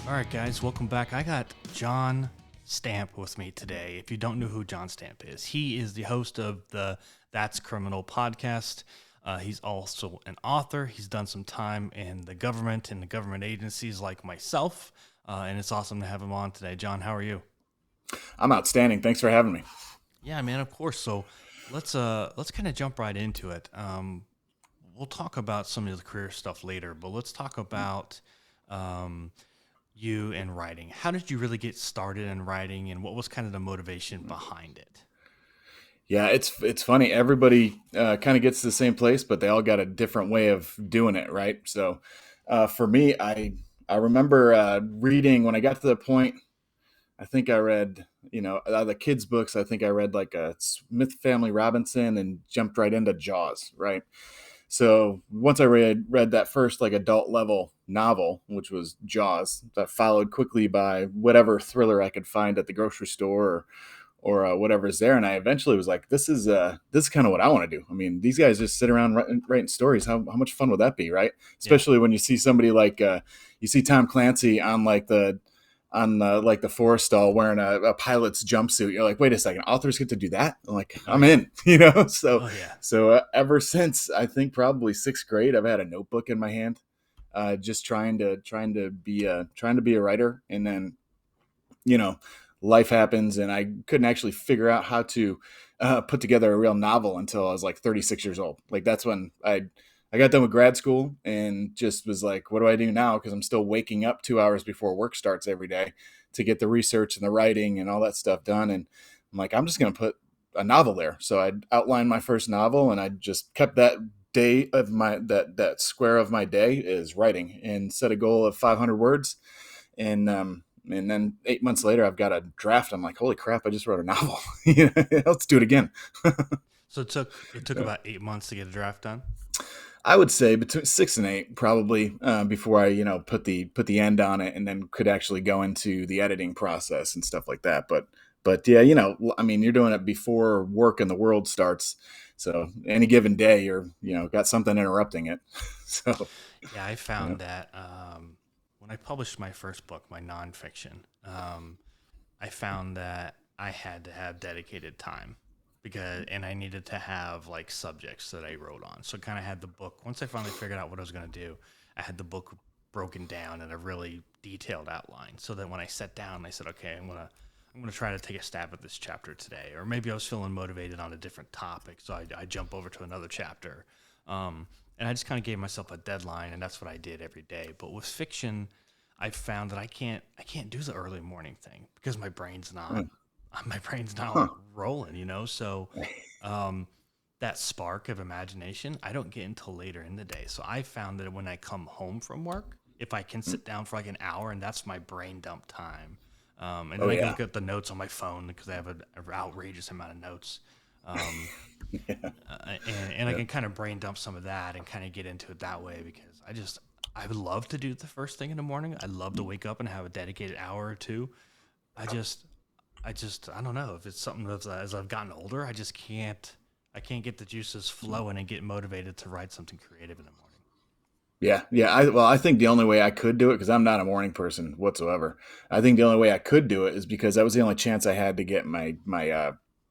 All right, guys, welcome back. I got John Stamp with me today. If you don't know who John Stamp is, he is the host of the That's Criminal podcast. He's also an author. He's done some time in the government and the government agencies like myself, and it's awesome to have him on today. John, how are you? I'm outstanding. Thanks for having me. Yeah, man, of course. So let's kind of jump right into it. We'll talk about some of the career stuff later, but let's talk about um, you and writing. How did you really get started in writing, and what was kind of the motivation behind it? Yeah, it's funny. Everybody kind of gets to the same place, but they all got a different way of doing it, right? So, for me, I remember reading when I got to the point. I think I read, the kids' books. I think I read like a Smith Family Robinson and jumped right into Jaws, right? So once I read that first like adult level novel, which was Jaws, that followed quickly by whatever thriller I could find at the grocery store or whatever's there. And I eventually was like, this is kind of what I want to do. I mean, these guys just sit around writing stories. How much fun would that be, right? Yeah. Especially when you see somebody like you see Tom Clancy on like the forest stall wearing a pilot's jumpsuit. You're like, wait a second, authors get to do that? I'm like, Oh I'm yeah. in, you know. So Oh yeah. ever since I think probably sixth grade, I've had a notebook in my hand, just trying to be a writer. And then you know, life happens, and I couldn't actually figure out how to put together a real novel until I was like 36 years old. Like that's when I got done with grad school and just was like, what do I do now? Because I'm still waking up 2 hours before work starts every day to get the research and the writing and all that stuff done. And I'm like, I'm just going to put a novel there. So I outlined my first novel, and I just kept that day of my that square of my day is writing, and set a goal of 500 words. And then 8 months later, I've got a draft. I'm like, holy crap! I just wrote a novel. Let's do it again. So it took So about 8 months to get a draft done. I would say between 6 and 8, probably, before I, put the end on it, and then could actually go into the editing process and stuff like that. But yeah, I mean, you're doing it before work in the world starts. So any given day, you're, got something interrupting it. So Yeah, I yeah. found that when I published my first book, my nonfiction, I found that I had to have dedicated time and I needed to have like subjects that I wrote on. So kind of had the book. Once I finally figured out what I was going to do, I had the book broken down in a really detailed outline. So that when I sat down, I said, okay, I'm gonna try to take a stab at this chapter today, or maybe I was feeling motivated on a different topic, so I jump over to another chapter. And I just kind of gave myself a deadline, and that's what I did every day. But with fiction, I found that I can't do the early morning thing because my brain's not Huh. rolling, So um, that spark of imagination I don't get until later in the day. So I found that when I come home from work, if I can sit down for like an hour, and that's my brain dump time. And then Oh I can yeah. look at the notes on my phone because I have an outrageous amount of notes. Um, Yeah. and I Yeah. can kind of brain dump some of that and kind of get into it that way because I would love to do it the first thing in the morning. I'd love to wake up and have a dedicated hour or two. I just I don't know if it's something that as I've gotten older, I can't get the juices flowing and get motivated to write something creative in the morning. Yeah, yeah. I think the only way I could do it, because I'm not a morning person whatsoever. I think the only way I could do it is because that was the only chance I had to get my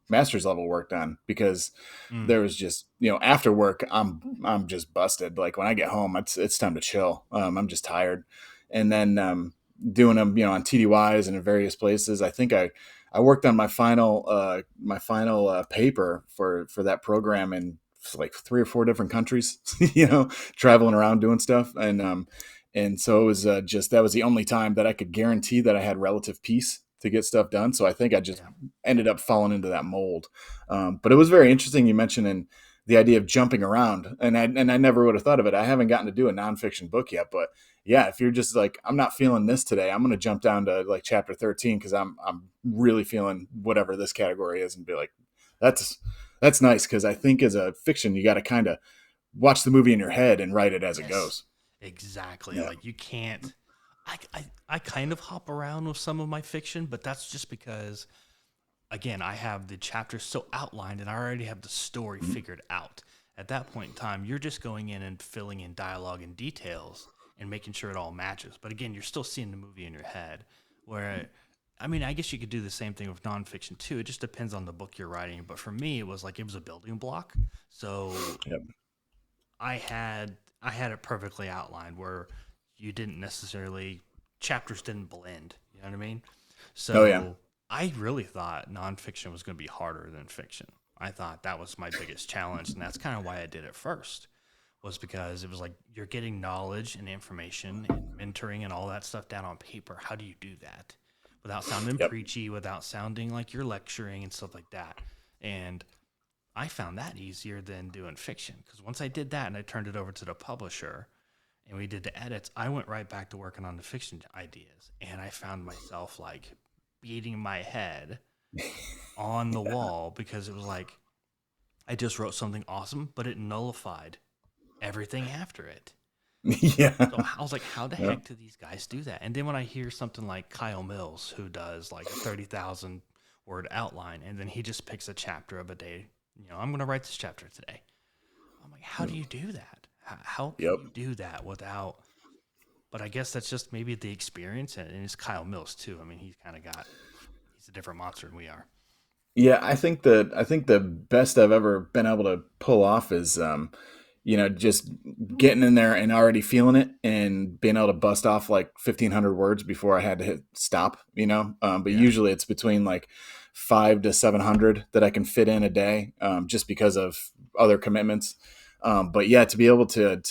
master's level work done. Because Mm, there was just, after work, I'm just busted. Like when I get home, it's time to chill. I'm just tired, and then doing them, on TDYs and in various places. I think I worked on my final paper for that program in like 3 or 4 different countries. Traveling around doing stuff, and so it was just that was the only time that I could guarantee that I had relative peace to get stuff done. So I think I just yeah. ended up falling into that mold. But it was very interesting you mentioned in the idea of jumping around, and I never would have thought of it. I haven't gotten to do a nonfiction book yet, but yeah, if you're just like, I'm not feeling this today, I'm going to jump down to like chapter 13 because I'm really feeling whatever this category is, and be like, that's that's nice, because I think as a fiction you got to kind of watch the movie in your head and write it as it Yes, goes. exactly. Yeah. Like you can't. I kind of hop around with some of my fiction, but that's just because again, I have the chapters so outlined and I already have the story figured out. At that point in time, you're just going in and filling in dialogue and details and making sure it all matches. But again, you're still seeing the movie in your head. Where, I mean, I guess you could do the same thing with nonfiction too. It just depends on the book you're writing. But for me, it was like it was a building block. So Yep. I had it perfectly outlined where you didn't necessarily chapters didn't blend. You know what I mean? Oh yeah. So I really thought nonfiction was going to be harder than fiction. I thought that was my biggest challenge, and that's kind of why I did it first. Was because it was like you're getting knowledge and information and mentoring and all that stuff down on paper. How do you do that without sounding Yep. preachy, without sounding like you're lecturing and stuff like that? And I found that easier than doing fiction because once I did that and I turned it over to the publisher and we did the edits, I went right back to working on the fiction ideas. And I found myself like beating my head on the wall because it was like I just wrote something awesome, but it nullified everything after it. Yeah. So I was like, how the Yep. heck do these guys do that? And then when I hear something like Kyle Mills, who does like a 30,000 word outline, and then he just picks a chapter of a day, I'm going to write this chapter today. I'm like, how do you do that? How can Yep. you do that without? But I guess that's just maybe the experience, and it's Kyle Mills too. I mean, he's a different monster than we are. Yeah, I think the best I've ever been able to pull off is just getting in there and already feeling it and being able to bust off like 1,500 words before I had to hit stop, but Yeah, usually it's between like 5 to 700 that I can fit in a day, just because of other commitments. But yeah, to be able to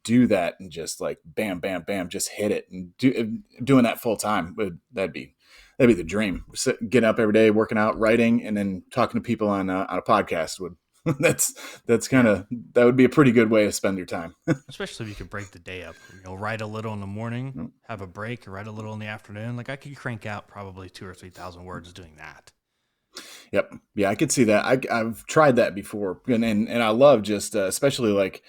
do that and just like bam, bam, bam, just hit it and doing that full time, that'd be the dream. Getting up every day, working out, writing, and then talking to people on a podcast would that's that's kind yeah. of that would be a pretty good way to spend your time. Especially if you could break the day up. Write a little in the morning, have a break, or write a little in the afternoon. Like I could crank out probably 2 or 3 thousand words doing that. Yep. Yeah, I could see that. I've tried that before, and I love just especially like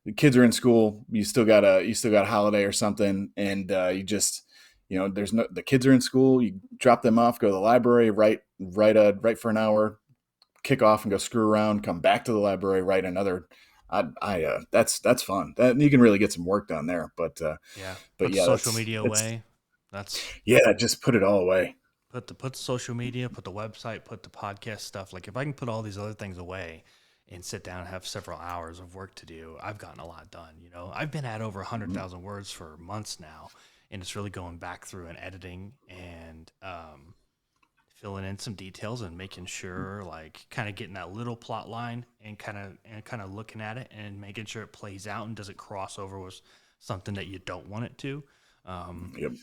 the kids are in school. You still got a holiday or something, and you just there's no the kids are in school. You drop them off, go to the library, write for an hour, kick off and go screw around, come back to the library, write another. That's fun. That you can really get some work done there. Yeah. But Put the yeah, social that's media it's away. That's yeah, just put it all away. put the social media, put the website, put the podcast stuff. Like if I can put all these other things away and sit down and have several hours of work to do, I've gotten a lot done. I've been at over 100,000 words for months now, and it's really going back through and editing and filling in some details and making sure, like, kind of getting that little plot line and kind of looking at it and making sure it plays out and doesn't cross over with something that you don't want it to. Um, Yep.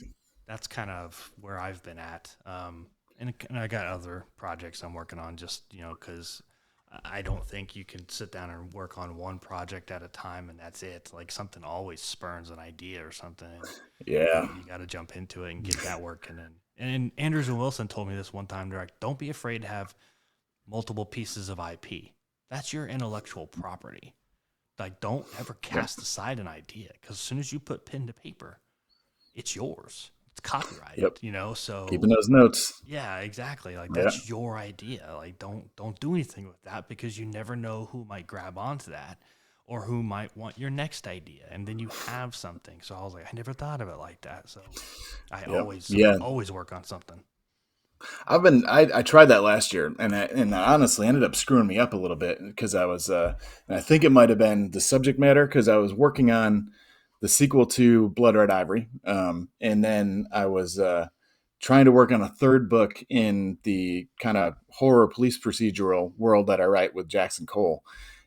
that's kind of where I've been at. And I got other projects I'm working on just, because I don't think you can sit down and work on one project at a time and that's it. Like something always spurns an idea or something. And Yeah. you got to jump into it and get that working. And Andrews and Wilson told me this one time. They're like, don't be afraid to have multiple pieces of IP. That's your intellectual property. Like, don't ever Yep. cast aside an idea because as soon as you put pen to paper, it's yours. It's copyrighted, Yep. Keeping So those notes. yeah, exactly. Like Yeah. that's your idea. Like don't do anything with that because you never know who might grab onto that or who might want your next idea. And then you have something. So I was like, I never thought of it like that. So I Yep. always Yeah. always work on something. I tried that last year, and that honestly ended up screwing me up a little bit because and I think it might have been the subject matter because I was working on the sequel to Blood Red Ivory, and then I was trying to work on a third book in the kind of horror police procedural world that I write with Jackson Cole,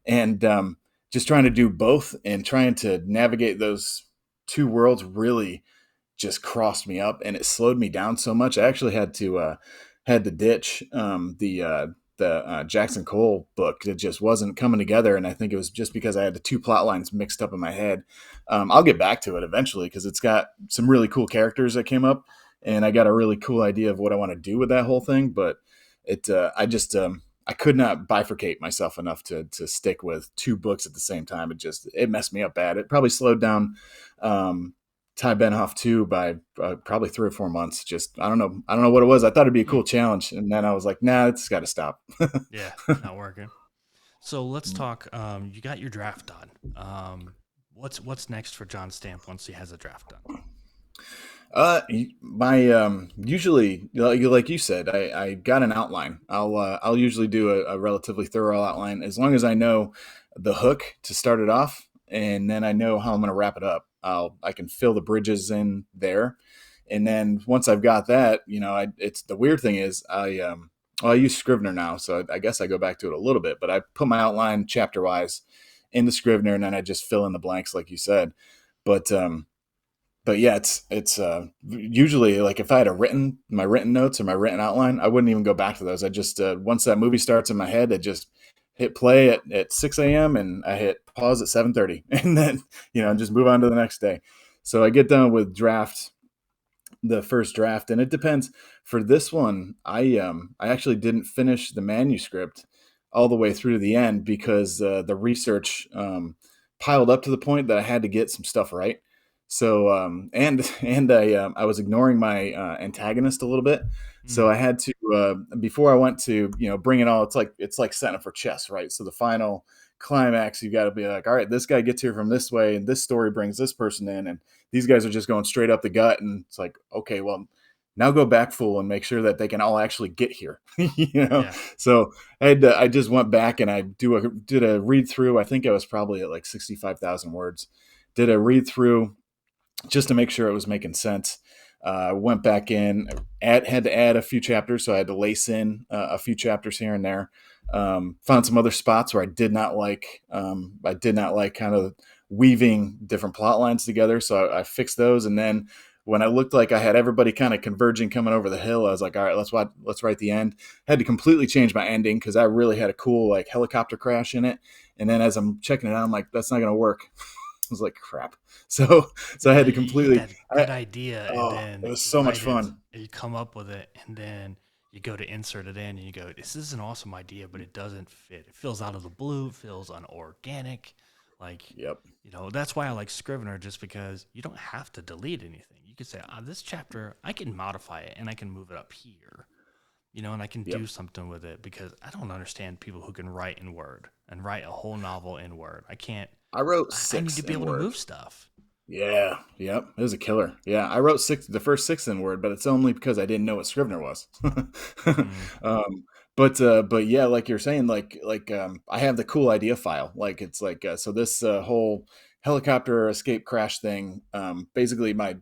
and just trying to do both and trying to navigate those two worlds really just crossed me up and it slowed me down so much. I actually had to ditch the Jackson Cole book. It just wasn't coming together, and I think it was just because I had the two plot lines mixed up in my head. I'll get back to it eventually because it's got some really cool characters that came up, and I got a really cool idea of what I want to do with that whole thing. But I could not bifurcate myself enough to stick with two books at the same time. It messed me up bad. It probably slowed down um, Ty Benhoff too by probably 3 or 4 months. Just I don't know what it was. I thought it'd be a Hmm. cool challenge, and then I was like, nah, it's got to stop. Yeah, not working. So let's talk. You got your draft done. What's next for John Stamp once he has a draft done? My usually like you said, I got an outline. I'll usually do a relatively thorough outline as long as I know the hook to start it off, and then I know how I'm going to wrap it up. I can fill the bridges in there, and then once I've got that, it's the weird thing is I use Scrivener now, so I guess I go back to it a little bit, but I put my outline chapter wise into Scrivener, and then I just fill in the blanks like you said. But yeah, it's usually like if I had my written notes or my written outline, I wouldn't even go back to those. I just once that movie starts in my head, I just hit play at 6 a.m. and I hit pause at 7:30, and then just move on to the next day. So I get done with the first draft, and it depends. For this one, I actually didn't finish the manuscript all the way through to the end because the research piled up to the point that I had to get some stuff right. So and I was ignoring my antagonist a little bit, so Mm, I had to before I went to bring it all. It's like setting up for chess, right? So the final climax, you got to be like, all right, this guy gets here from this way, and this story brings this person in, and these guys are just going straight up the gut, and it's like, okay, well, now go back full and make sure that they can all actually get here. yeah. So I just went back and I did a read through. I think I was probably at like 65,000 words. Did a read through just to make sure it was making sense. Went back in, had to add a few chapters, so I had to lace in a few chapters here and there. Found some other spots where I did not like. I did not like kind of weaving different plot lines together, so I fixed those. And then when I looked like I had everybody kind of converging coming over the hill, I was like, all right, let's write the end. Had to completely change my ending because I really had a cool like helicopter crash in it. And then as I'm checking it out, I'm like, that's not going to work. I was like, crap. So I Yeah, had to you get completely. that good idea, and It then was you so much write it, fun. and you come up with it, and then you go to insert it in, and you go, "This is an awesome idea, but it doesn't fit. It feels out of the blue. It feels unorganic." Like, Yep. that's why I like Scrivener, just because you don't have to delete anything. You can say, "This chapter, I can modify it, and I can move it up here." And I can Yep. do something with it because I don't understand people who can write in Word and write a whole novel in Word. I can't. I wrote I need 6 to be in able to Word. move stuff. Yeah. Yep. It was a killer. Yeah. I wrote the first 6 in Word, but it's only because I didn't know what Scrivener was. Mm, But yeah, like you're saying, I have the cool idea file. Like it's like so this whole helicopter escape crash thing. Basically, my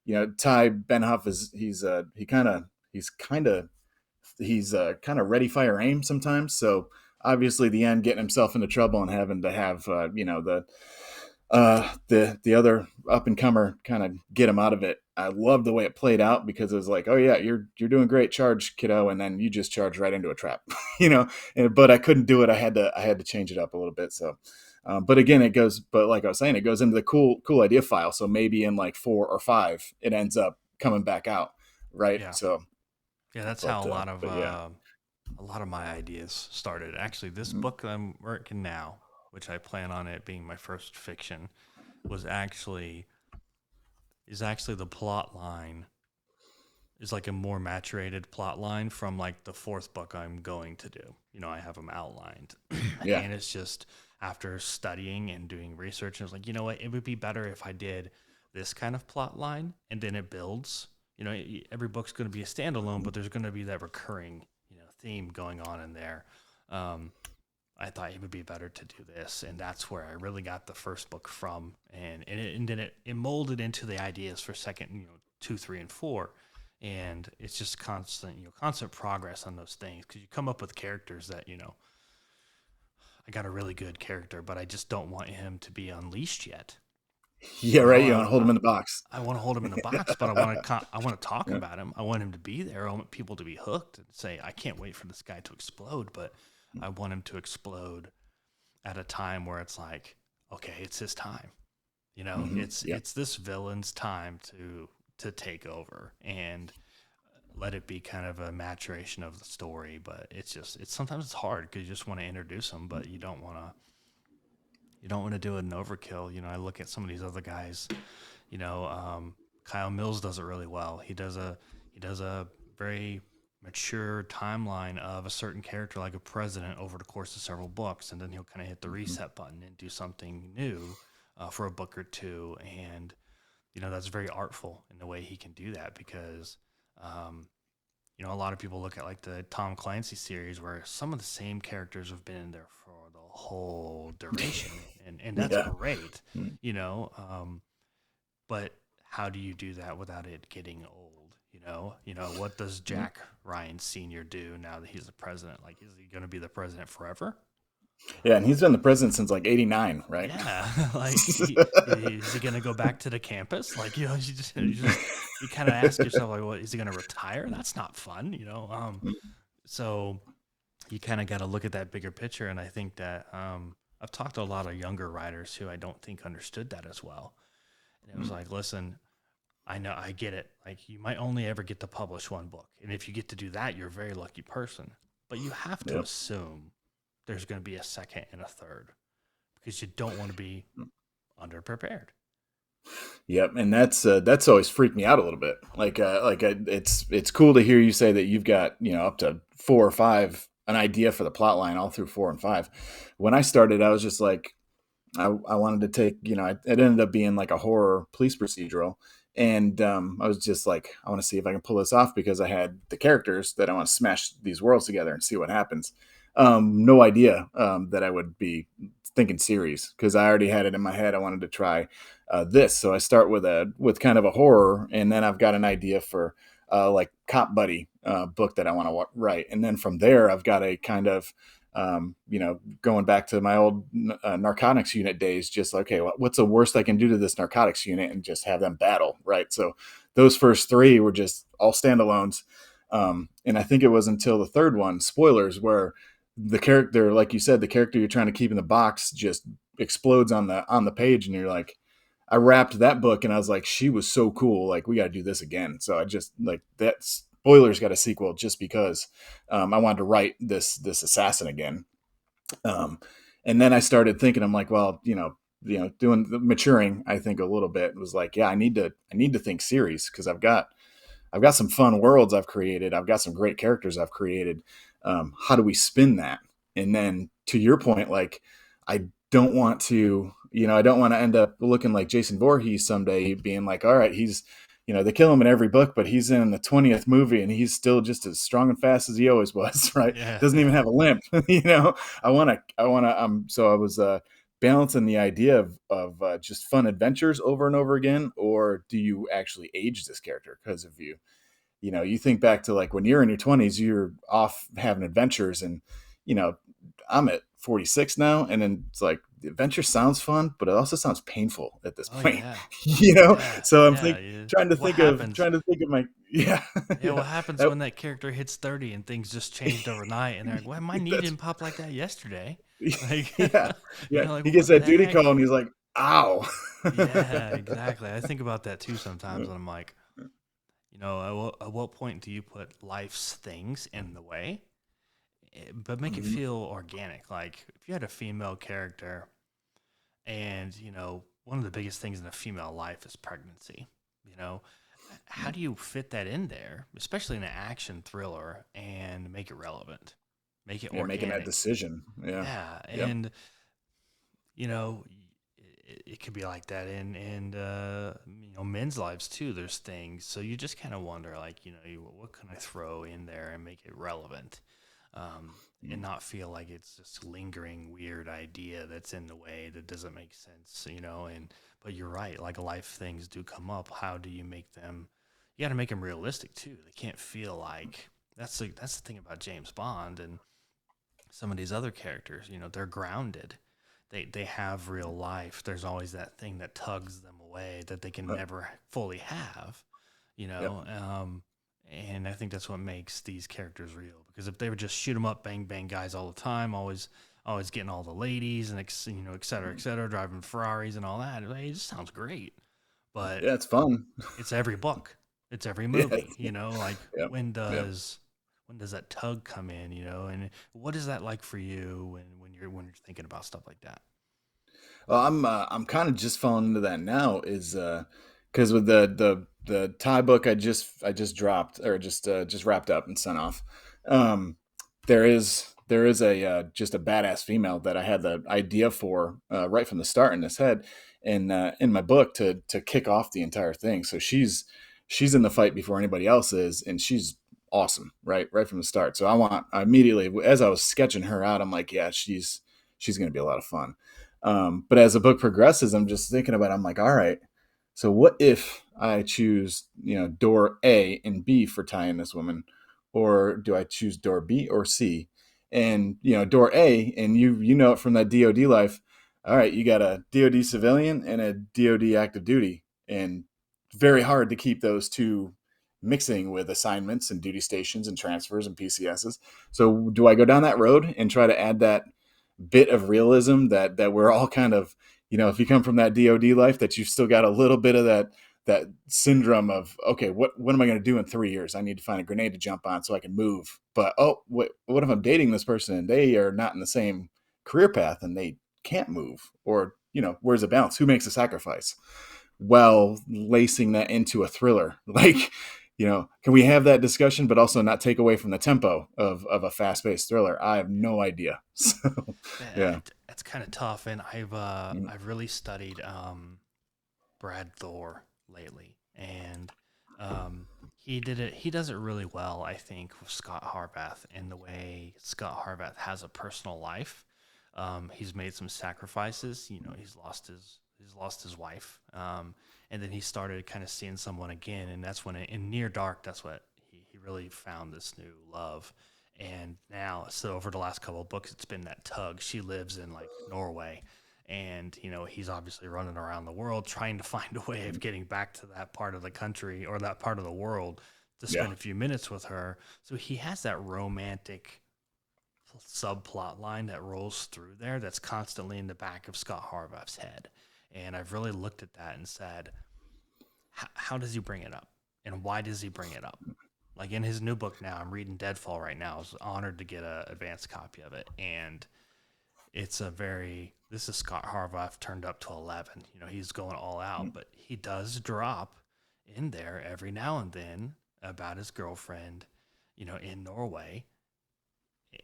Ty Benhoff is he's kind of ready fire aim sometimes. So obviously, the end getting himself into trouble and having to have the other up and comer kind of get him out of it. I love the way it played out because it was like, oh yeah, you're doing great, charge kiddo, and then you just charge right into a trap, you know. But I couldn't do it. I had to change it up a little bit. So, but again, but like I was saying, it goes into the cool idea file. So maybe in like 4 or 5, it ends up coming back out, right? yeah. So, Yeah, that's how but yeah. a lot of my ideas started. Actually, this Mm-hmm. book that I'm working now, which I plan on it being my first fiction, was actually is actually the plot line is like a more maturated plot line from like the fourth book I'm going to do. I have them outlined, Yeah. and it's just after studying and doing research, I was like, you know what, it would be better if I did this kind of plot line, and then it builds. Every book's going to be a standalone, but there's going to be that recurring, theme going on in there. Um, I thought it would be better to do this, and that's where I really got the first book from, and then it molded into the ideas for second, 2, 3, and 4, and it's just constant, constant progress on those things because you come up with characters that I got a really good character, but I just don't want him to be unleashed yet. Yeah. Right. You want to hold them in the box. I want to hold him in the box, but I want to talk Yeah. about him. I want him to be there. I want people to be hooked and say, I can't wait for this guy to explode, but I want him to explode at a time where it's like, okay, it's his time. Yeah. It's this villain's time to take over and let it be kind of a maturation of the story. But it's sometimes it's hard because you just want to introduce them, but you don't want to do it in overkill. I look at some of these other guys. Kyle Mills does it really well. He does a very mature timeline of a certain character like a president over the course of several books, and then he'll kind of hit the Mhm. reset button and do something new for a book or two, and that's very artful in the way he can do that because um, a lot of people look at like the Tom Clancy series where some of the same characters have been in there for the whole duration, and that's Yeah. great, you know. But how do you do that without it getting old? What does Jack Ryan Sr. do now that he's the president? Like, is he going to be the president forever? Yeah, and he's been the president since like '89, right? Yeah, like is he gonna go back to the campus? Like you kind of ask yourself like, what is he gonna retire? That's not fun. So you kind of got to look at that bigger picture, and I think that I've talked to a lot of younger writers who I don't think understood that as well. And it was like, listen, I know I get it. Like you might only ever get to publish one book, and if you get to do that, you're a very lucky person. But you have to Yep. assume there's going to be a second and a third because you don't want to be underprepared. Yep, and that's always freaked me out a little bit. It's cool to hear you say that you've got up to 4 or 5 an idea for the plot line all through 4 and 5. When I started, I was just like, I wanted to take it ended up being like a horror police procedural, and I was just like, I want to see if I can pull this off because I had the characters that I want to smash these worlds together and see what happens. No idea that I would be thinking series because I already had it in my head. I wanted to try this, so I start with kind of a horror, and then I've got an idea for like cop buddy book that I want to write, and then from there I've got a kind of going back to my old narcotics unit days, just okay, what's the worst I can do to this narcotics unit and just have them battle, right? So those first 3 were just all standalones. And I think it was until the third one, spoilers, where the character, like you said, the character you're trying to keep in the box just explodes on the page, and you're like, I wrapped that book and I was like, she was so cool. Like, we got to do this again. So I just like that. Spoilers got a sequel just because I wanted to write this assassin again. Um, and then I started thinking, I'm like, well, doing the maturing, I think a little bit was like, yeah, I need to think series because I've got some fun worlds I've created. I've got some great characters I've created. How do we spin that? And then to your point, like, I don't want to, I don't want to end up looking like Jason Voorhees someday, being like, all right, he's, they kill him in every book, but he's in the 20th movie and he's still just as strong and fast as he always was, right? Yeah, Doesn't even have a limp, so I was, balancing the idea of just fun adventures over and over again, or do you actually age this character? Because if you think back to like when you're in your 20s, you're off having adventures, and you know, I'm at 46 now, and then it's like the adventure sounds fun, but it also sounds painful at this oh point. yeah, yeah, So I'm yeah. Yeah. trying to What think of happens? my yeah Yeah, yeah what happens that, when that character hits 30 and things just changed overnight and they're like, well, my knee that's didn't pop like that yesterday. Like, yeah yeah. like He gets what that the duty heck? call and he's like, ow. Yeah, exactly. I think about that too sometimes, and I'm like, at what point do you put life's things in the way, but make it Mhm. feel organic? Like if you had a female character, and one of the biggest things in a female life is pregnancy. You know, how do you fit that in there, especially in an action thriller, and make it relevant, make it Yeah, making that organic? decision. Yeah. Yeah, Yep. and you know it could be like that in men's lives too. There's things, so you just kind of wonder, like, what can I throw in there and make it relevant, and not feel like it's just lingering weird idea that's in the way that doesn't make sense. And but you're right, like life things do come up. How do you make them? You got to make them realistic too. They can't feel like that's the thing about James Bond and some of these other characters. They're grounded. They have real life. There's always that thing that tugs them away that they can Uh, never fully have. You yep. know, um, and I think that's what makes these characters real. Because if they would just shoot 'em up, bang bang guys all the time, always getting all the ladies and et cetera, driving Ferraris and all that, it just sounds great. But Yeah, it's fun. it's every book, it's every Yeah. movie. Like Yep. Yep. when does that tug come in? And what is that like for you when you're thinking about stuff like that? Well, I'm kind of just falling into that now, is because with the Thai book I just dropped, or just wrapped up and sent off. Um, there is a just a badass female that I had the idea for right from the start in this head, in my book to kick off the entire thing. So she's in the fight before anybody else is, and she's awesome right from the start. So I immediately, as I was sketching her out, I'm like, yeah, she's going to be a lot of fun. But as the book progresses, I'm just thinking about it. I'm like, all right, so what if I choose, door A and B for tying this woman, or do I choose door B or C? And door A, and you know it from that DoD life. All right, you got a DoD civilian and a DoD active duty, and very hard to keep those two mixing with assignments and duty stations and transfers and PCSs. So do I go down that road and try to add that bit of realism that we're all kind of, if you come from that DoD life, that you've still got a little bit of that syndrome of, okay, what am I going to do in 3 years? I need to find a grenade to jump on so I can move. But what if I'm dating this person and they are not in the same career path and they can't move? Or where's the balance? Who makes a sacrifice? Well, lacing that into a thriller, like, can we have that discussion, but also not take away from the tempo of a fast-paced thriller? I have no idea. So, yeah, That's kind of tough, and I've really studied Brad Thor lately, and he does it really well, I think, with Scott Harvath, in the way Scott Harvath has a personal life. He's made some sacrifices. He's lost his wife, and then he started kind of seeing someone again, and that's when in Near Dark, that's what he really found this new love. And now, so over the last couple of books, it's been that tug. She lives in like Norway, and he's obviously running around the world trying to find a way of getting back to that part of the country or that part of the world to spend a few minutes with her. So he has that romantic subplot line that rolls through there that's constantly in the back of Scott Harvath's head. And I've really looked at that and said, how does he bring it up? And why does he bring it up? Like in his new book now, I'm reading Deadfall right now. I was honored to get an advanced copy of it. And this is Scott Harvath turned up to 11. He's going all out, but he does drop in there every now and then about his girlfriend, in Norway.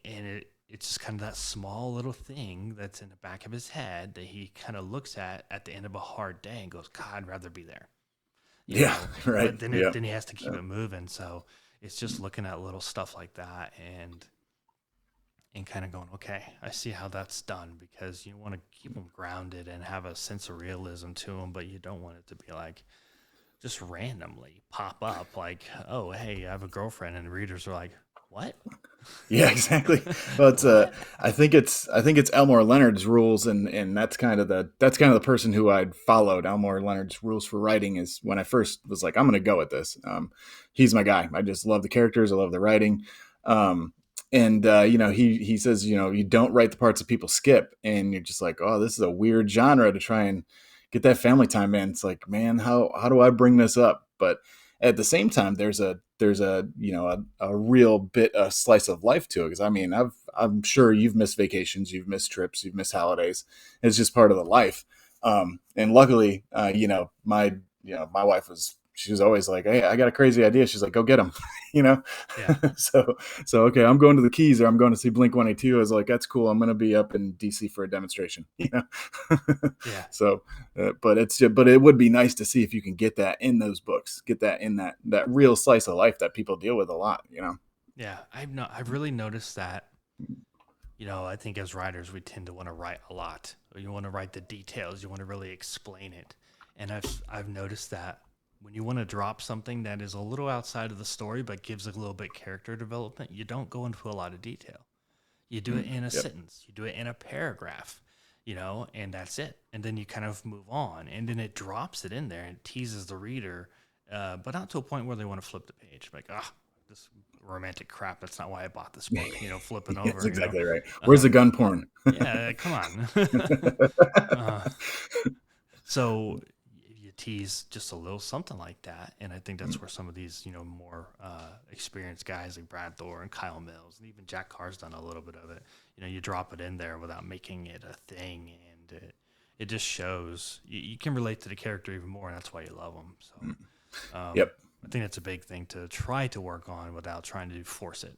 And it's just kind of that small little thing that's in the back of his head that he kind of looks at the end of a hard day and goes, God, I'd rather be there. Right. But then he has to keep it moving. So it's just looking at little stuff like that and kind of going, okay, I see how that's done, because you want to keep them grounded and have a sense of realism to them, but you don't want it to be like just randomly pop up like, oh, hey, I have a girlfriend, and readers are like, what? Yeah, exactly. Well, it's I think it's Elmore Leonard's rules, and that's kind of the person who I'd followed. Elmore Leonard's rules for writing is when I first was like, I'm going to go with this. He's my guy. I just love the characters. I love the writing. And he says, you don't write the parts that people skip, and you're just like, oh, this is a weird genre to try and get that family time in. It's like, man, how do I bring this up? But at the same time, there's a real bit a slice of life to it, because I'm sure you've missed vacations, you've missed trips, you've missed holidays. It's just part of the life. And luckily, my wife she was always like, hey, I got a crazy idea. She's like, go get them, Yeah. so okay, I'm going to the Keys, or I'm going to see Blink-182. I was like, that's cool. I'm going to be up in DC for a demonstration, Yeah. So, but it would be nice to see if you can get that in those books, get that in that real slice of life that people deal with a lot, Yeah. I've really noticed that, I think as writers, we tend to want to write a lot. You want to write the details. You want to really explain it. And I've noticed that when you want to drop something that is a little outside of the story but gives a little bit character development, you don't go into a lot of detail. You do it in a sentence. You do it in a paragraph, and that's it. And then you kind of move on. And then it drops it in there and teases the reader, but not to a point where they want to flip the page. Like, this romantic crap. That's not why I bought this book, flipping over. That's exactly right. Where's the gun porn? Yeah, come on. So you tease just a little something like that, and I think that's where some of these more experienced guys like Brad Thor and Kyle Mills, and even Jack Carr's done a little bit of it. You drop it in there without making it a thing, and it just shows you can relate to the character even more, and that's why you love them. So Yep. I think that's a big thing to try to work on without trying to force it.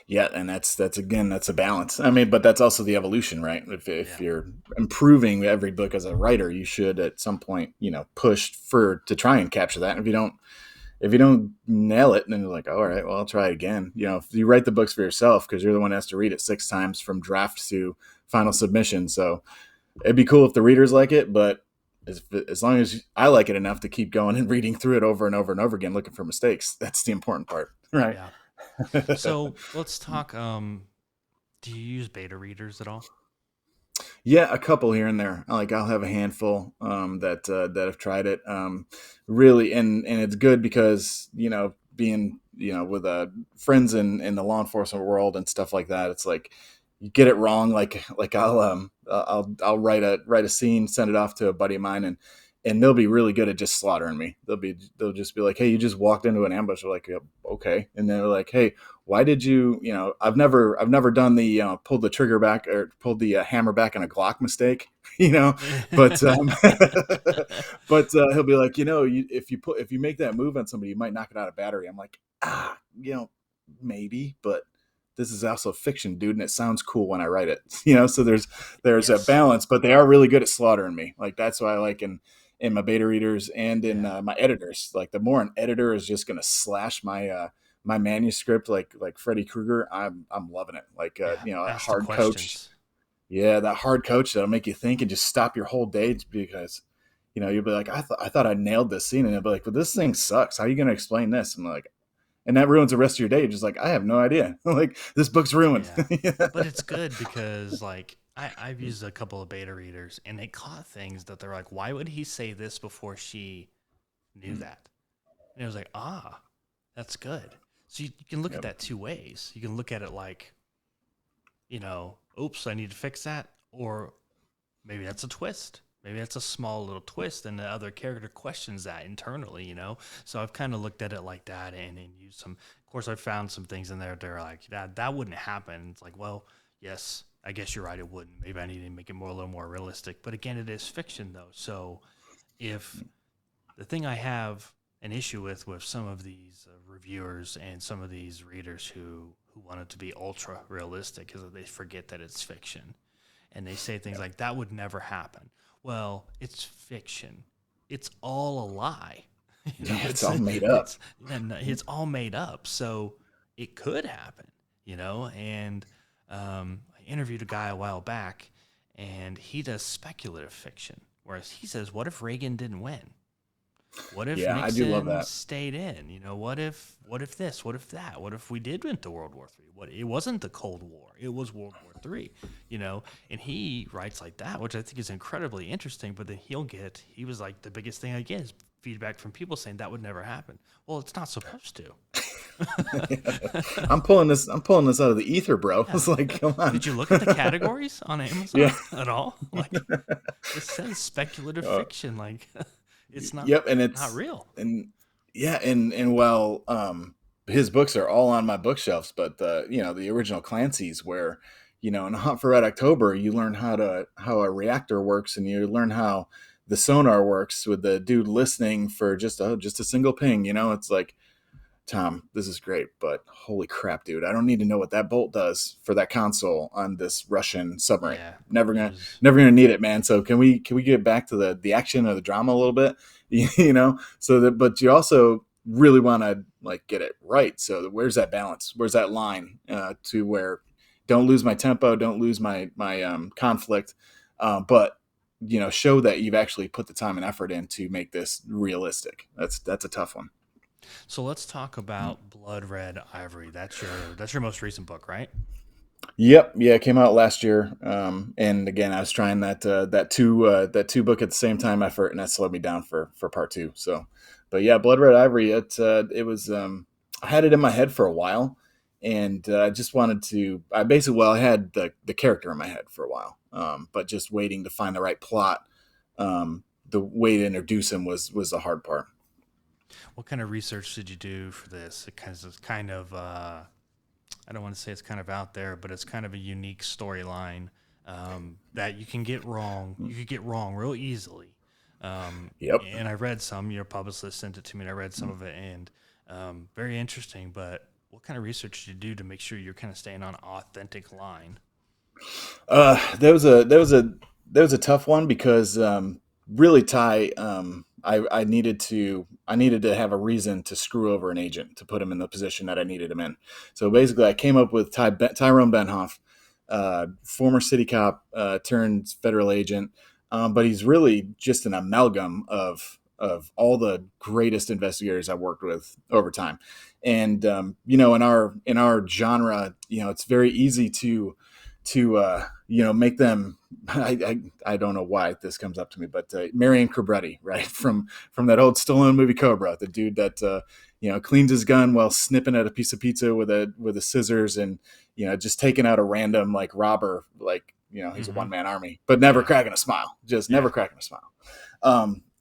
Yeah, and that's again, that's a balance. I mean, but that's also the evolution, right? If Yeah. you're improving every book as a writer, you should at some point, push for to try and capture that. And if you don't nail it, then you're like, all right, well, I'll try it again. If you write the books for yourself, because you're the one that has to read it 6 times from draft to final submission. So it'd be cool if the readers like it, but as long as I like it enough to keep going and reading through it over and over and over again, looking for mistakes, that's the important part, right? Yeah. So let's talk. Do you use beta readers at all? Yeah, a couple here and there. I'll have a handful that have tried it. Really, and it's good because being with friends in the law enforcement world and stuff like that. It's like you get it wrong. Like I'll write a scene, send it off to a buddy of mine, and they'll be really good at just slaughtering me. They'll just be like, "Hey, you just walked into an ambush." We're like, "Yep, okay," and then they're like, "Hey, why did you, I've never done the pulled the trigger back or pulled the hammer back on a Glock mistake, but he'll be like, if you make that move on somebody, you might knock it out of battery. I'm like, maybe, but this is also fiction, dude, and it sounds cool when I write it, so there's a Yes. balance, but they are really good at slaughtering me. Like that's why I like in my beta readers and in Yeah. my editors. Like the more an editor is just gonna slash my manuscript like Freddy Krueger, I'm loving it. Like Yeah. a Ask the hard coach. questions. Yeah, that hard coach that'll make you think and just stop your whole day because you'll be like, I thought I nailed this scene, and they'll be like, but this thing sucks. How are you gonna explain this? I'm like, and that ruins the rest of your day. You're just like, I have no idea. Like this book's ruined. Yeah. But it's good because like I've used a couple of beta readers and they caught things that they're like, why would he say this before she knew that? And it was like, that's good. So you can look at Yep. that two ways. You can look at it like, oops, I need to fix that. Or maybe that's a twist. Maybe that's a small little twist, and the other character questions that internally. So I've kind of looked at it like that, and used some. Of course, I found some things in there that are like that wouldn't happen. It's like, well, yes, I guess you're right, it wouldn't. Maybe I need to make it a little more realistic. But again, it is fiction, though. So if the thing I have an issue with some of these reviewers and some of these readers who want it to be ultra realistic is that they forget that it's fiction, and they say things Yep. like that would never happen. Well, it's fiction. It's all a lie. Yeah, it's It's all made up. it's all made up. So it could happen. And I interviewed a guy a while back, and he does speculative fiction, whereas he says, "What if Reagan didn't win? What if Yeah, I do love Nixon that. stayed in? What if this? What if that? What if we did went to World War III? What it wasn't the Cold War, it was World War III, And he writes like that, which I think is incredibly interesting. But then he was like the biggest thing I get is feedback from people saying that would never happen. Well, it's not supposed to. I'm pulling this out of the ether, bro. Yeah. It's like, come on. Did you look at the categories on Yeah. Amazon at all? Like it says speculative Uh, fiction. Like it's yep, and not it's real. and yeah, and well, his books are all on my bookshelves, but the original Clancy's where in Hunt for Red October you learn how a reactor works, and you learn how the sonar works with the dude listening for just a single ping. It's like, Tom, this is great, but holy crap, dude, I don't need to know what that bolt does for that console on this Russian submarine. Yeah, Never it gonna was. never gonna need it, man. So can we get back to the action or the drama a little bit? So that, but you also really want to like get it right. So where's that balance? Where's that line to where don't lose my tempo, don't lose my conflict, but show that you've actually put the time and effort in to make this realistic. That's a tough one. So let's talk about Blood Red Ivory. That's your most recent book, right? Yep, yeah, it came out last year. And again, I was trying that two book at the same time effort, and that slowed me down for part two. So, but yeah, Blood Red Ivory. It was I had it in my head for a while, and I just wanted to. I had the character in my head for a while, but just waiting to find the right plot. The way to introduce him was the hard part. What kind of research did you do for this? It's kind of I don't want to say it's kind of out there, but it's kind of a unique storyline that you can get wrong. You could get wrong real easily. Yep. And I read some. Your publicist sent it to me, and I read some of it, and very interesting. But what kind of research did you do to make sure you're kind of staying on authentic line? That was a tough one because really Ty, I needed to have a reason to screw over an agent to put him in the position that I needed him in. So basically, I came up with Tyrone Benhoff, former city cop turned federal agent, but he's really just an amalgam of all the greatest investigators I've worked with over time. And in our genre, it's very easy to make them. I don't know why this comes up to me, but Marion Cobretti, right, from that old Stallone movie Cobra, the dude that cleans his gun while snipping at a piece of pizza with a scissors, and just taking out a random like robber, like he's a Mm-hmm. one-man army, but never Yeah. cracking a smile, just Yeah. never cracking a smile.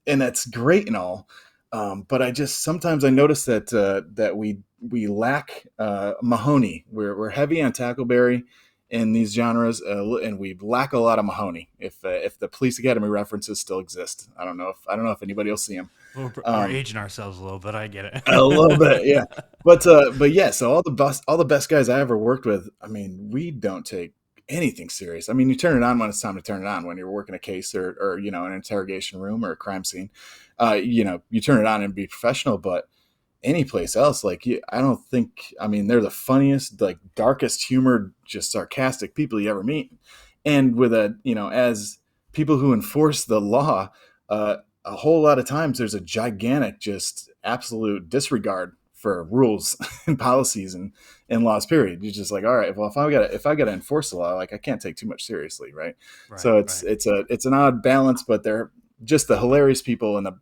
And that's great and all, but I just sometimes I notice that we lack Mahoney. We're heavy on Tackleberry in these genres, and we lack a lot of Mahoney. If the Police Academy references still exist, I don't know if anybody will see them. We're Um, aging ourselves a little bit. I get a little bit, yeah. it. But yeah. So all the best guys I ever worked with. I mean, we don't take anything serious. I mean, you turn it on when it's time to turn it on. When you're working a case or an interrogation room or a crime scene, you turn it on and be professional. But any place else, like I don't think. I mean, they're the funniest, like darkest humored, just sarcastic people you ever meet. And with as people who enforce the law, a whole lot of times there's a gigantic, just absolute disregard for rules and policies and laws. Period. You're just like, all right, well, if I gotta enforce the law, like I can't take too much seriously, right? Right. So it's Right. it's an odd balance, but they're just the hilarious people and the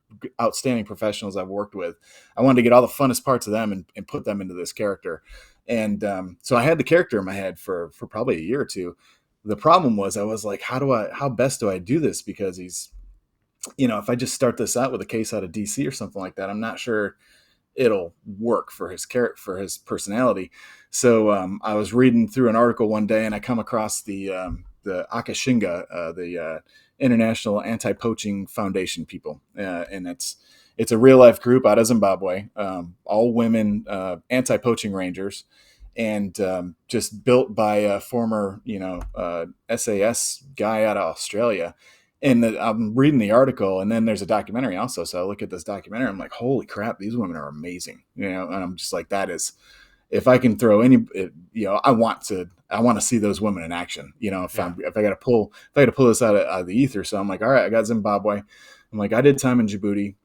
outstanding professionals I've worked with. I wanted to get all the funnest parts of them and put them into this character. And so I had the character in my head for probably a year or two. The problem was I was like, how best do I do this? Because he's, if I just start this out with a case out of DC or something like that, I'm not sure it'll work for his character, for his personality. So I was reading through an article one day and I come across the Akashinga, the International Anti-Poaching Foundation people, and it's a real life group out of Zimbabwe, all women anti-poaching rangers, and just built by a former SAS guy out of Australia. And I'm reading the article, and then there's a documentary also. So I look at this documentary, I'm like, holy crap, these women are amazing, and I'm just like, that is, if I can throw I want to see those women in action. Yeah. If I got to pull this out of the ether. So I'm like, all right, I got Zimbabwe. I'm like, I did time in Djibouti,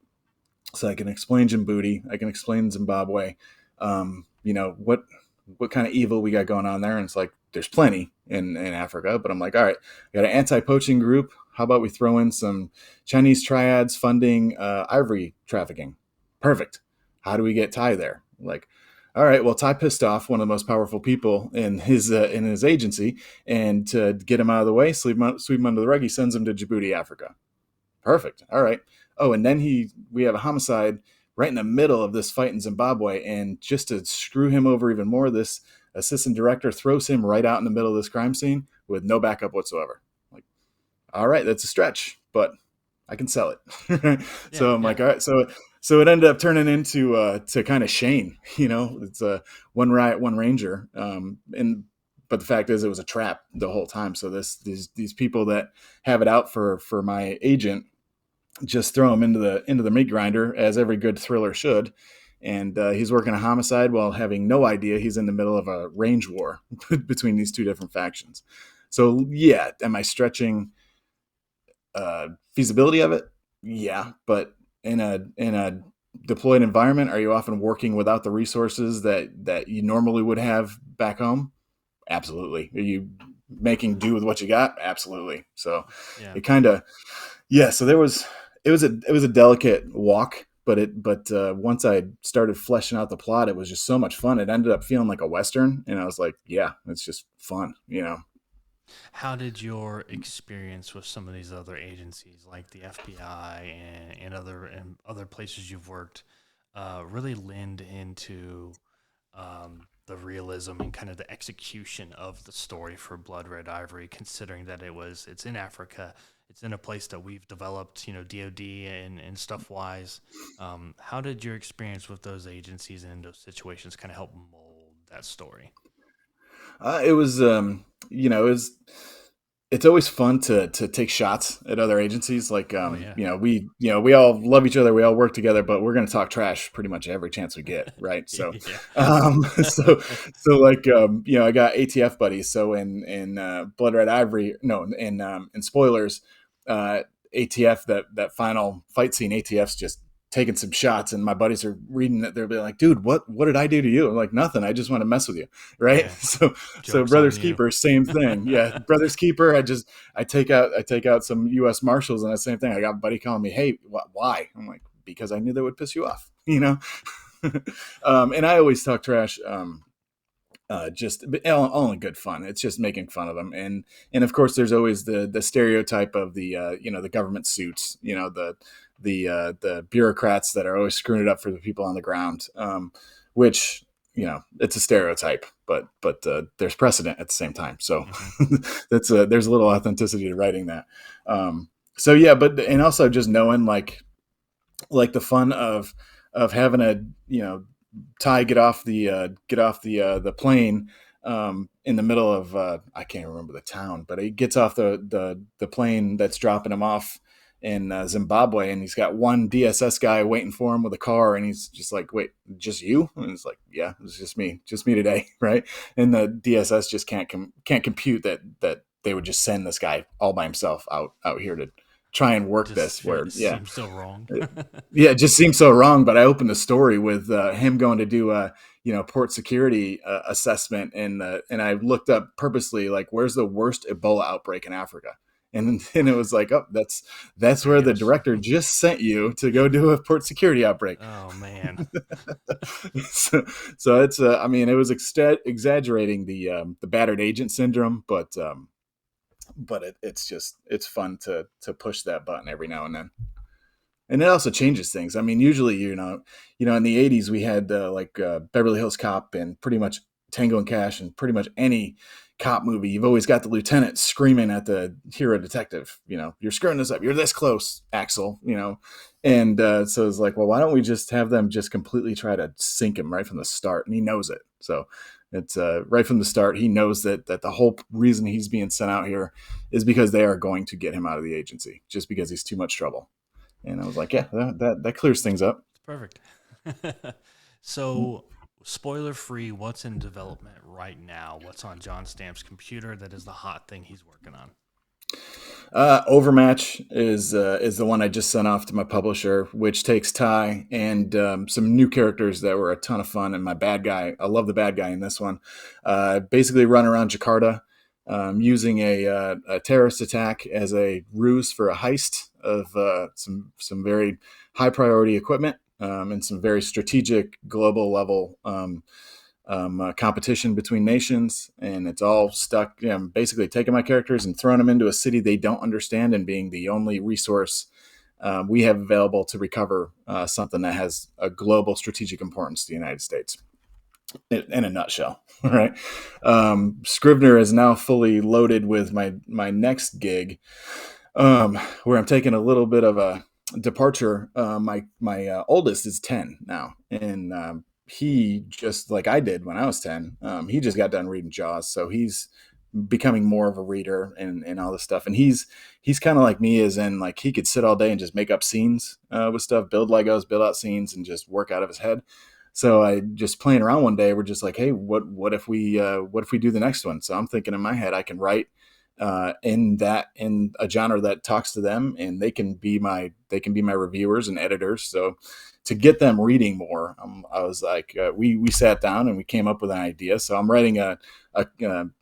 so I can explain Djibouti. I can explain Zimbabwe. What kind of evil we got going on there? And it's like, there's plenty in Africa, but I'm like, all right, I got an anti-poaching group. How about we throw in some Chinese triads funding ivory trafficking? Perfect. How do we get Ty there? Like, all right, well, Ty pissed off one of the most powerful people in his agency, and to get him out of the way, sweep him under the rug, he sends him to Djibouti, Africa. Perfect. All right. Oh, and then we have a homicide right in the middle of this fight in Zimbabwe, and just to screw him over even more, this assistant director throws him right out in the middle of this crime scene with no backup whatsoever. Like, all right, that's a stretch, but I can sell it. Yeah. So I'm Yeah. like, all right, so it ended up turning into to kind of Shane. It's a one riot, one ranger, and but the fact is, it was a trap the whole time. So these people that have it out for my agent just throw him into the meat grinder, as every good thriller should. And he's working a homicide while having no idea he's in the middle of a range war between these two different factions. So yeah, am I stretching feasibility of it? Yeah, but in a deployed environment, are you often working without the resources that you normally would have back home? Absolutely. Are you making do with what you got? Absolutely. So Yeah. it kind of, yeah. So it was a delicate walk, but once I started fleshing out the plot, it was just so much fun. It ended up feeling like a western, and I was like, yeah, it's just fun. How did your experience with some of these other agencies, like the FBI and other places you've worked, really lend into the realism and kind of the execution of the story for Blood Red Ivory, considering that it's in Africa, it's in a place that we've developed, DoD and stuff wise. How did your experience with those agencies and those situations kind of help mold that story? It was, it's always fun to take shots at other agencies. Like, Oh yeah. we all love each other. We all work together, but we're going to talk trash pretty much every chance we get. Right. So, Yeah. so like, I got ATF buddies. So in Blood Red Ivory, no, in spoilers, uh, ATF, that final fight scene, ATF's just taking some shots, and my buddies are reading it. They'll be like, dude, what did I do to you? I'm like, nothing. I just want to mess with you. Right. Yeah. So Joke's on Brothers you. Keeper, same thing. Yeah. Brothers Keeper. I take out some US Marshals, and the same thing. I got a buddy calling me, hey, why? I'm like, because I knew that would piss you off, and I always talk trash. Just only good fun. It's just making fun of them, and of course, there's always the stereotype of the government suits, the bureaucrats that are always screwing it up for the people on the ground, which it's a stereotype, but there's precedent at the same time. So Hmm. there's a little authenticity to writing that. So yeah, but and also just knowing like the fun of having a Ty get off the plane in the middle of I can't remember the town, but he gets off the plane that's dropping him off in Zimbabwe, and he's got one DSS guy waiting for him with a car, and he's just like, "Wait, just you?" And he's like, "Yeah, it's just me today, right?" And the DSS just can't compute that they would just send this guy all by himself out here to try and work this. Where Seems so wrong. yeah, it just seems so wrong. But I opened the story with him going to do a port security assessment, and I looked up purposely like where's the worst Ebola outbreak in Africa, and it was like, oh, that's There where he the goes. director just sent you to go do a port security outbreak. Oh man. So it's I mean, it was exaggerating the battered agent syndrome, but it's fun to push that button every now and then. And it also changes things. I mean, usually, in the '80s we had Beverly Hills Cop and pretty much Tango and Cash and pretty much any cop movie. You've always got the lieutenant screaming at the hero detective. You're screwing this up. You're this close, Axel. And so it's like, well, why don't we just have them just completely try to sink him right from the start? And he knows it. So it's right from the start. He knows that the whole reason he's being sent out here is because they are going to get him out of the agency, just because he's too much trouble. And I was like, yeah, that clears things up. It's perfect. So, spoiler free, what's in development right now? What's on John Stamp's computer that is the hot thing he's working on? Overmatch is the one I just sent off to my publisher, which takes Ty and some new characters that were a ton of fun. And my bad guy, I love the bad guy in this one. Basically, run around Jakarta using a terrorist attack as a ruse for a heist of some very high priority equipment and some very strategic global level competition between nations, and it's all stuck. Basically taking my characters and throwing them into a city they don't understand, and being the only resource we have available to recover something that has a global strategic importance to the United States. In a nutshell, right? Scrivener is now fully loaded with my next gig, where I'm taking a little bit of a departure. My oldest is 10 now, and he, just like I did when I was 10, he just got done reading Jaws, so he's becoming more of a reader and all this stuff. And he's kind of like me, as in like he could sit all day and just make up scenes with stuff, build Legos, build out scenes, and just work out of his head. So I just playing around one day, we're just like, hey, what if we do the next one? So I'm thinking in my head, I can write in a genre that talks to them, and they can be my reviewers and editors. So to get them reading more, I was like, we sat down and we came up with an idea. So I'm writing a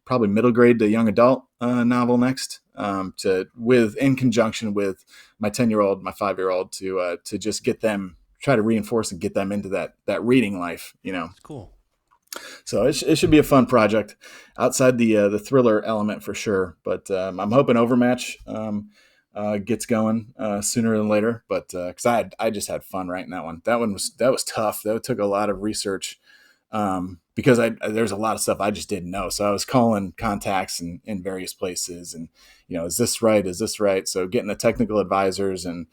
probably middle grade to young adult novel next, in conjunction with my 10-year-old, my 5-year-old, to just get them, try to reinforce and get them into that reading life. It's cool. So it should be a fun project outside the thriller element for sure. But I'm hoping Overmatch gets going sooner than later. But because I just had fun writing that one. That was tough. That took a lot of research because there's a lot of stuff I just didn't know. So I was calling contacts in various places, and is this right? Is this right? So getting the technical advisors and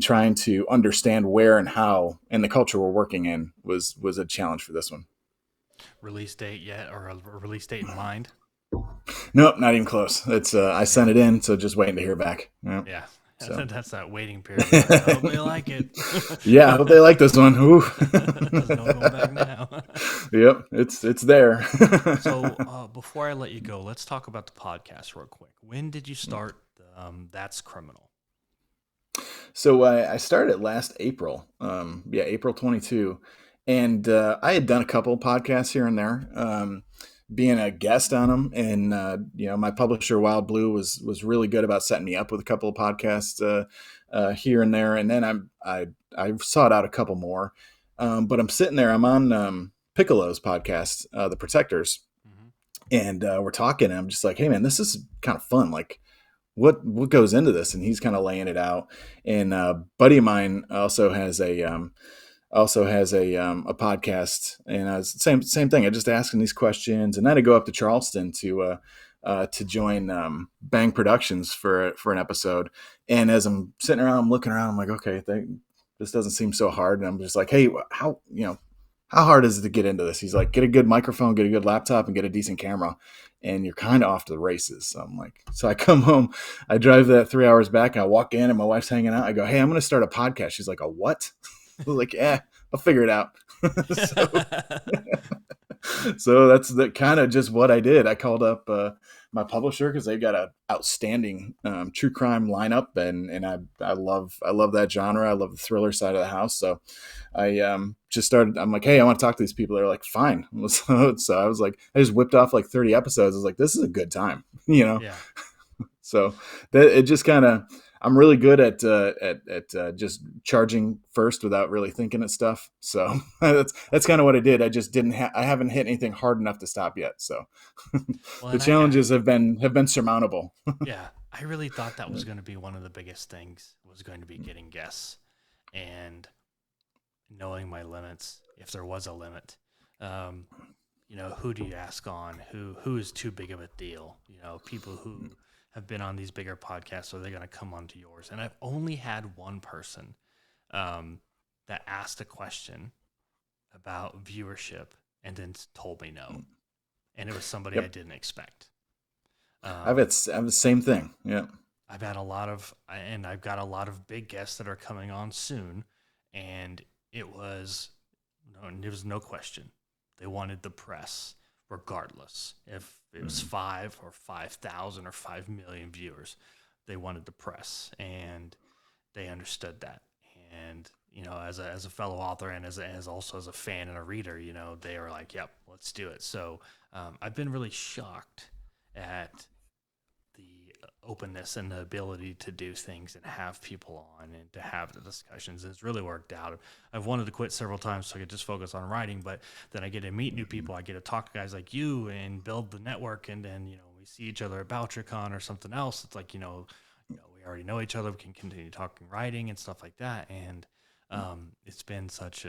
trying to understand where and how and the culture we're working in was a challenge for this one. release date yet, or a release date in mind? Nope, not even close. It's I Yeah. sent it in, so just waiting to hear back. Yeah. Yeah. So That's that waiting period. You're like, I hope they like it. yeah, I hope they like this one. Ooh. There's no going back now. Yep, it's there. So before I let you go, let's talk about the podcast real quick. When did you start That's Criminal? So I started last April. Yeah, April 22, and I had done a couple of podcasts here and there, being a guest on them. And my publisher Wild Blue was really good about setting me up with a couple of podcasts here and there. And then I sought out a couple more, but I'm sitting there. I'm on Piccolo's podcast, The Protectors, Hmm. and we're talking. And I'm just like, hey man, this is kind of fun. Like, what goes into this? And he's kind of laying it out. And a buddy of mine also has a podcast, and same thing. I just asking these questions, and then I go up to Charleston to join Bang Productions for an episode. And as I'm sitting around, I'm looking around, I'm like, okay, this doesn't seem so hard. And I'm just like, hey, how hard is it to get into this? He's like, get a good microphone, get a good laptop, and get a decent camera, and you're kind of off to the races. So I'm like, so I come home, I drive that 3 hours back, and I walk in, and my wife's hanging out. I go, hey, I'm going to start a podcast. She's like, a what? I was like, yeah, I'll figure it out. so, so that's the kind of just what I did. I called up my publisher because they've got an outstanding true crime lineup, and I love that genre. I love the thriller side of the house. So I just started. I'm like, hey, I want to talk to these people. They're like, fine. So I was like, I just whipped off like 30 episodes. I was like, this is a good time, Yeah. So that it just kind of, I'm really good at just charging first without really thinking at stuff. So that's kind of what I did. I just I haven't hit anything hard enough to stop yet. So Well, the and I challenges have been surmountable. yeah, I really thought that was going to be one of the biggest things, was going to be getting guests and knowing my limits, if there was a limit. Um, who do you ask on? Who is too big of a deal? People who have been on these bigger podcasts, are they going to come onto yours? And I've only had one person that asked a question about viewership and then told me no, and it was somebody I Yep. didn't expect. I have the same thing. Yeah. I've got a lot of big guests that are coming on soon, and there was no question. They wanted the press, regardless if it was 5,000 or 5 million viewers. They wanted the press, and they understood that. And as a fellow author, and as also as a fan and a reader, they are like, "Yep, let's do it." So I've been really shocked at the openness and the ability to do things and have people on and to have the discussions. It's really worked out. I've wanted to quit several times so I could just focus on writing, but then I get to meet new people. I get to talk to guys like you and build the network, and then we see each other at BoucherCon or something else. It's like we already know each other. We can continue talking writing and stuff like that, and it's been such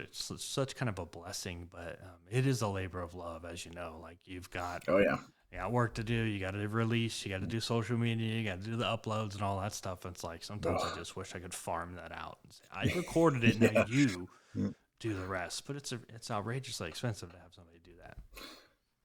kind of a blessing. But it is a labor of love, as you know. Like you've got Oh yeah. work to do. You got to release. You got to do social media. You got to do the uploads and all that stuff. It's like sometimes I Oh, just wish I could farm that out and say, I recorded it. Now yeah. you do the rest. But it's outrageously expensive to have somebody do that.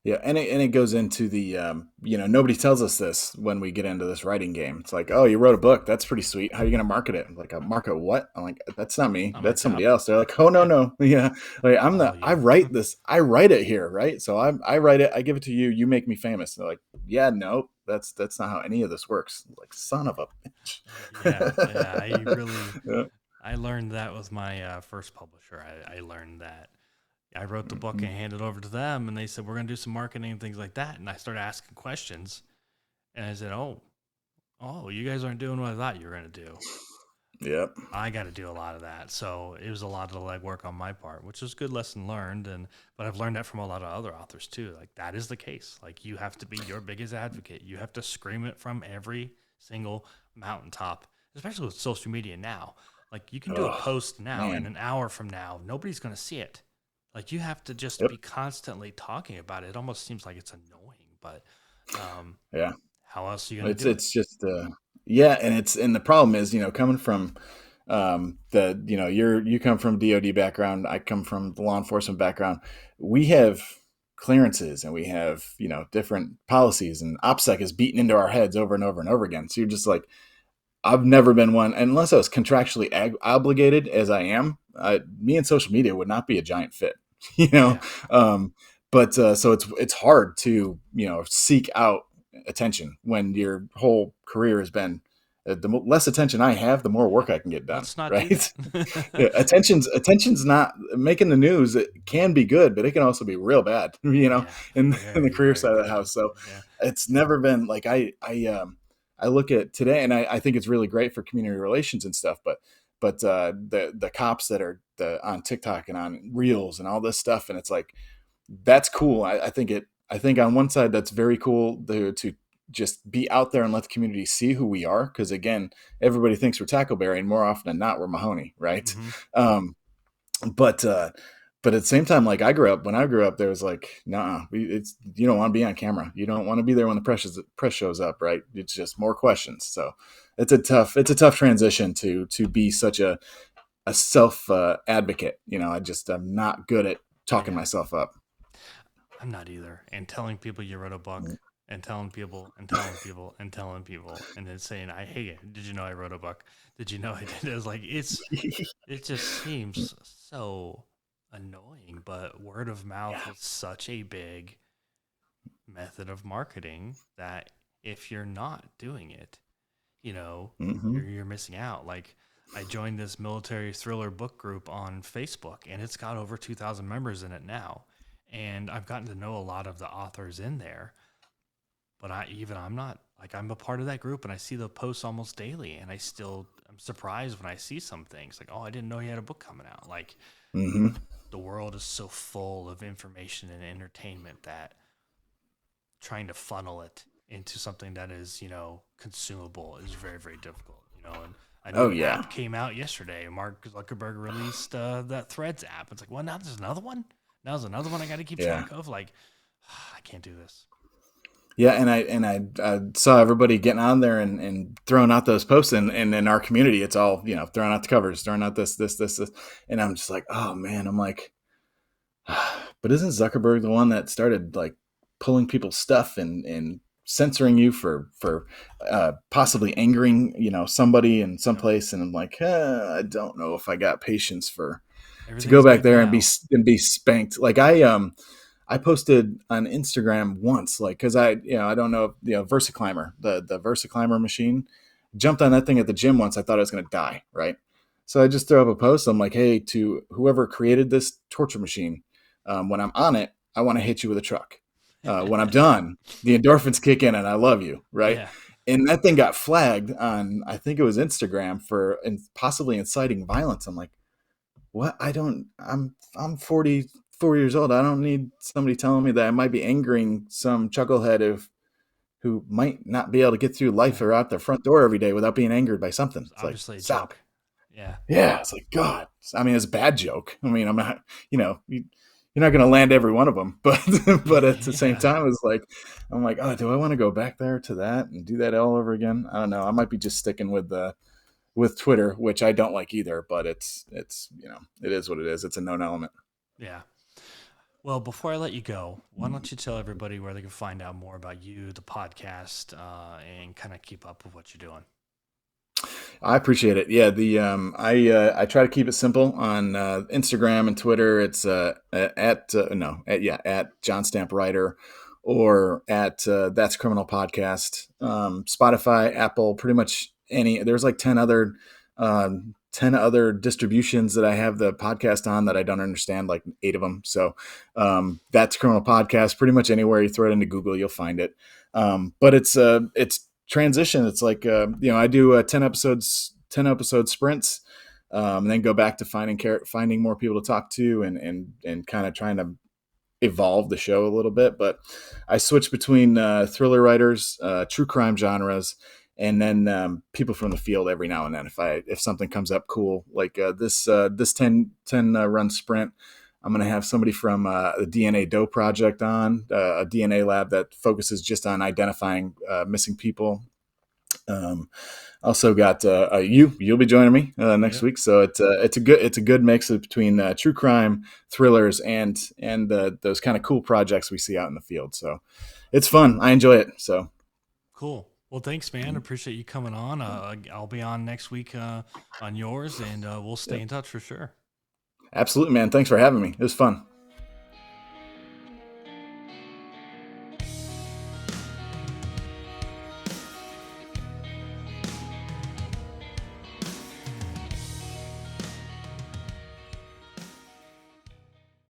Yeah, and it goes into the nobody tells us this when we get into this writing game. It's like, oh, you wrote a book, that's pretty sweet. How are you going to market it? I'm like, market what? I'm like, that's not me, Not my that's somebody job. else. They're like, oh no Yeah, no, yeah, like all I you. write this, I write it here, right? So I write it, I give it to you, you make me famous. They're like, yeah, no, that's not how any of this works. I'm like, son of a Yeah, yeah. bitch. Yeah. I learned that with my first publisher. I learned that I wrote the book and handed it over to them, and they said, we're going to do some marketing and things like that. And I started asking questions, and I said, oh, you guys aren't doing what I thought you were going to do. Yep. I got to do a lot of that. So it was a lot of the legwork on my part, which was a good lesson learned. But I've learned that from a lot of other authors too. Like that is the case. Like you have to be your biggest advocate. You have to scream it from every single mountaintop, especially with social media now. Like you can do a Oh post now, and man. an hour from now, nobody's going to see it. Like you have to just Yep. be constantly talking about it. It almost seems like it's annoying, but um, Yeah. how else are you going to It's do it? it's just yeah, and the problem is, coming from you come from DoD background, I come from the law enforcement background. We have clearances, and we have, different policies, and OPSEC is beaten into our heads over and over and over again. So you're just like, I've never been one, unless I was contractually obligated as I am. Me and social media would not be a giant fit, you know. Yeah. But so it's hard to seek out attention when your whole career has been the less attention I have, the more work I can get done. Let's not do Right? that. Yeah, attention's not making the news. It can be good, but it can also be real bad. Yeah. In the Very, career very side of the bad. house. So Yeah. it's never been like I look at today, and I think it's really great for community relations and stuff. But the cops that are on TikTok and on Reels and all this stuff, and it's like that's cool. I think on one side that's very cool to just be out there and let the community see who we are. Because again, everybody thinks we're Tackleberry, and more often than not, we're Mahoney, right? Hmm. Um, but but at the same time, like when I grew up, there was like, nah, it's you don't want to be on camera. You don't want to be there when the press shows up, right? It's just more questions. So it's a tough transition to be such a self advocate. I'm not good at talking Yeah. myself up. I'm not either. And telling people you wrote a book, and telling people and telling people and telling people, and then saying, hey, did you know I wrote a book? Did you know I did? It's like, it just seems so annoying, but word of mouth Yeah. is such a big method of marketing that if you're not doing it, Hmm. you're missing out. Like, I joined this military thriller book group on Facebook, and it's got over 2,000 members in it now. And I've gotten to know a lot of the authors in there, but I'm not like, I'm a part of that group, and I see the posts almost daily, and I'm surprised when I see some things like, oh, I didn't know he had a book coming out. Like, Hmm. the world is so full of information and entertainment that trying to funnel it into something that is, consumable is very, very difficult, and a Oh new yeah. app came out yesterday. Mark Zuckerberg released that Threads app. It's like, well, now there's another one. Now there's another one I got to keep Yeah. track of. Like, I can't do this. Yeah, and I saw everybody getting on there and throwing out those posts, and in our community, it's all throwing out the covers, throwing out this, and I'm just like, oh man, I'm like, but isn't Zuckerberg the one that started like pulling people's stuff and censoring you for possibly angering somebody in some Yep. place? And I'm like, I don't know if I got patience for to go Everything's back good there now. and be spanked. Like I posted on Instagram once, like, cause I don't know, VersaClimber, the VersaClimber machine, jumped on that thing at the gym once. I thought I was going to die. Right. So I just throw up a post. I'm like, hey, to whoever created this torture machine, when I'm on it, I want to hit you with a truck. When I'm done, the endorphins kick in and I love you. Right. Yeah. And that thing got flagged on, I think it was Instagram for possibly inciting violence. I'm like, what? I'm 44 years old. I don't need somebody telling me that I might be angering some chucklehead who might not be able to get through life Yeah. or out their front door every day without being angered by something. It's It's like, obviously a stop. joke. Yeah. Yeah, it's like God. I mean, it's a bad joke. I mean, I'm not, you're not going to land every one of them, but but at the same Yeah. time, it's like I'm like, oh, do I want to go back there to that and do that all over again? I don't know. I might be just sticking with Twitter, which I don't like either, but it's it is what it is. It's a known element. Yeah. Well, before I let you go, why don't you tell everybody where they can find out more about you, the podcast, and kind of keep up with what you're doing? I appreciate it. Yeah, the I try to keep it simple on Instagram and Twitter. It's at no at yeah at John Stamp Writer or at That's Criminal Podcast. Spotify, Apple, pretty much any. There's like 10 other distributions that I have the podcast on that I don't understand, like 8 of them. So That's Criminal Podcast. Pretty much anywhere you throw it into Google, you'll find it. But it's transition. It's like I do 10 episode sprints, and then go back to finding more people to talk to and kind of trying to evolve the show a little bit. But I switch between thriller writers, true crime genres, and then people from the field every now and then. If something comes up cool, like this 10 run sprint, I'm going to have somebody from the DNA Doe Project on, a DNA lab that focuses just on identifying missing people. Also got you'll be joining me next Yep. week, so it's a good mix of between true crime, thrillers, and those kind of cool projects we see out in the field. So it's fun. I enjoy it. So Cool. Well, thanks, man. Appreciate you coming on. I'll be on next week on yours, and we'll stay in touch for sure. absolutely, man. Thanks for having me. It was fun.